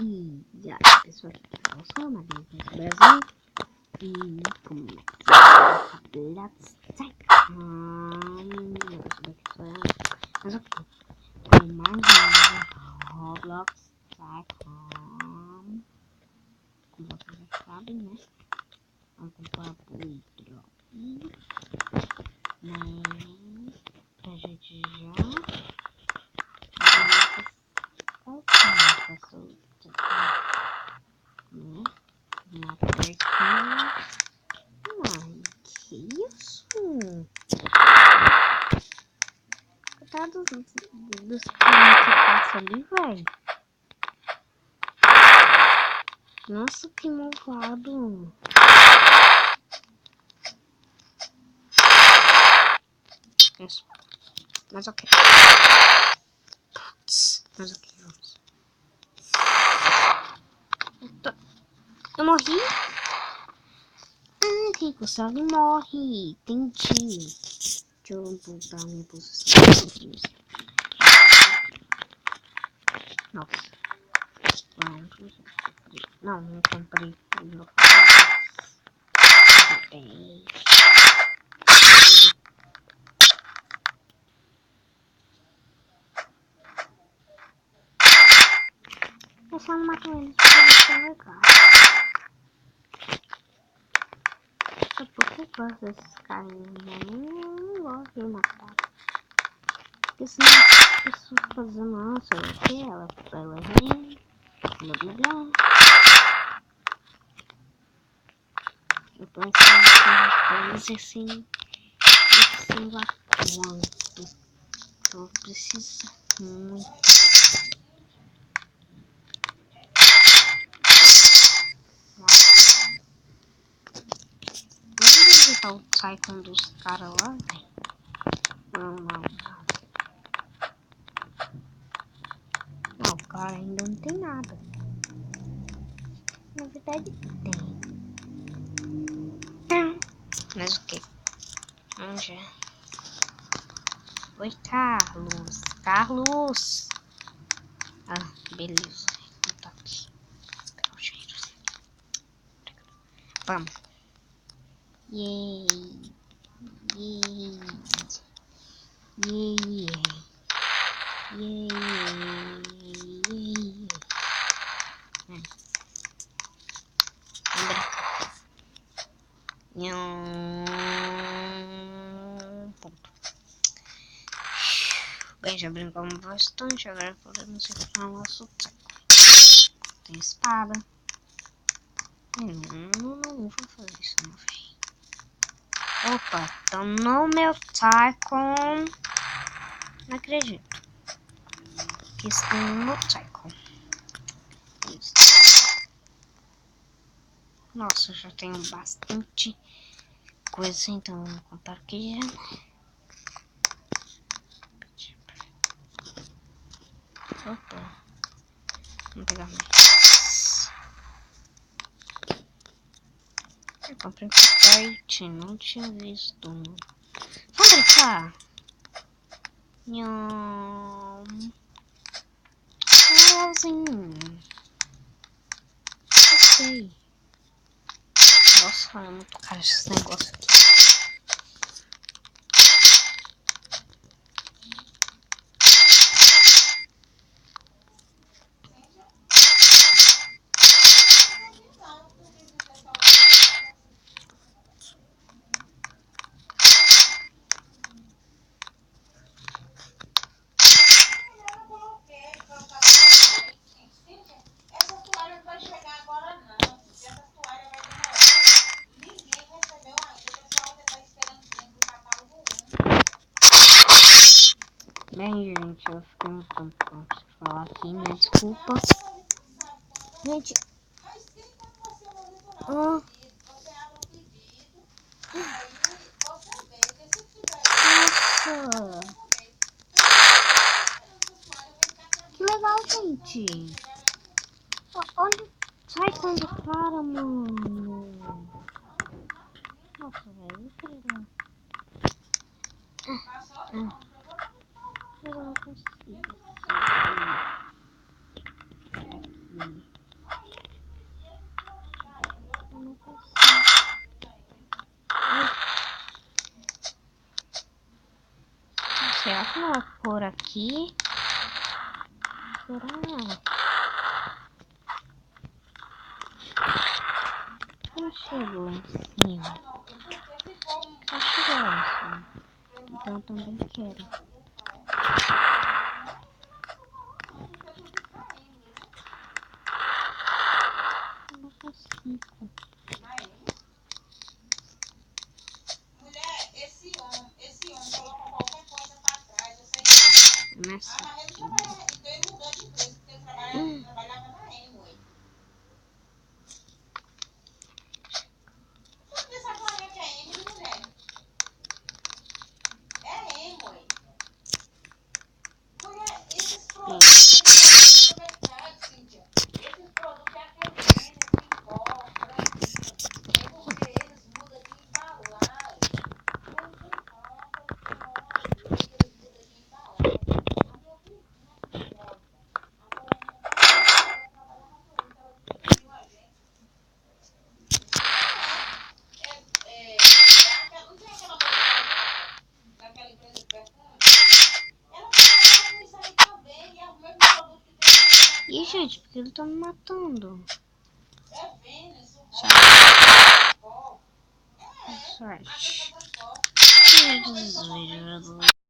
E já, pessoal, aqui que eu sou na Brasil. E começa Let's Take mas ok, com mais um Roblox Tycoon. Como vocês já sabem, né? Vamos comprar Bulldog, né? Pra gente já uma porquinha. Ai, que isso? Coitado dos caras que passam ali, velho. Nossa, que malvado. Isso. Mas ok. Putz, mas ok, vamos. Eu morri? Ah, quem consegue morre. Entendi. Deixa eu voltar a minha posição. Nossa. Não, não comprei. Não comprei. Eu só não mato eles porque eles são legais. Só porque eu gosto desses carinhos, né? Eu não gosto de matar. Porque senão as pessoas fazem, nossa, o que? Ela vem, blá blá blá. Eu penso em coisa assim, sei lá quanto. Eu preciso muito. Vamos visitar o Tycoon dos caras lá, velho. Não. Não, o cara ainda não tem nada. Na verdade tem. Mas o que? Onde é? Oi, Carlos. Carlos. Ah, beleza. Então tá aqui. Vou pegar o cheiro. Vamos. Yay. Bem, já brincamos bastante, agora podemos ir para o nosso teco. Tem espada. Não vou fazer isso, não, velho. Opa, então no meu Tycoon. Não acredito que estou no meu Tycoon. Isso. Nossa, eu já tenho bastante coisa, então vamos contar aqui já. Opa, vamos pegar mais. Eu comprei um kite, não tinha visto. Vamos brincar? Nham. Legalzinho. Ok. Nossa, é muito caro esse negócio aqui. Bem, gente, eu fiquei um tempo pra falar aqui, né? Desculpa. Gente. Nossa. Que legal, gente. Olha. Sai quando para, mano. Nossa, velho. Eu queria. Mas eu não consigo. Aqui. Será que não é por aqui? Será? Não chegou em cima. Não chegou lá em cima. Então eu também quero. Eu não consigo. Mulher, esse homem colocou qualquer coisa pra trás, eu sei. Nessa. Mas ele então ele mudou de empresa, porque ele trabalhava na Amway. Você sabe qual é que é a Amway, mulher? É a Amway. Mulher, esses produtos no mercado, Cíntia. Esses produtos é aquele gênero que envolve, é porque eles mudam de embalagem. Eles não compram, eles mudam de embalagem. A minha vizinha que mora. Agora ela trabalhava com isso, ela despediu a gente. Não tem aquela moça daquela empresa de perfume? Ela trabalhava com isso aí também, e é o mesmo produto que tem. Ih, gente, por que ele tá me matando? É Vênus, o Sorte. Sorte. Sorte.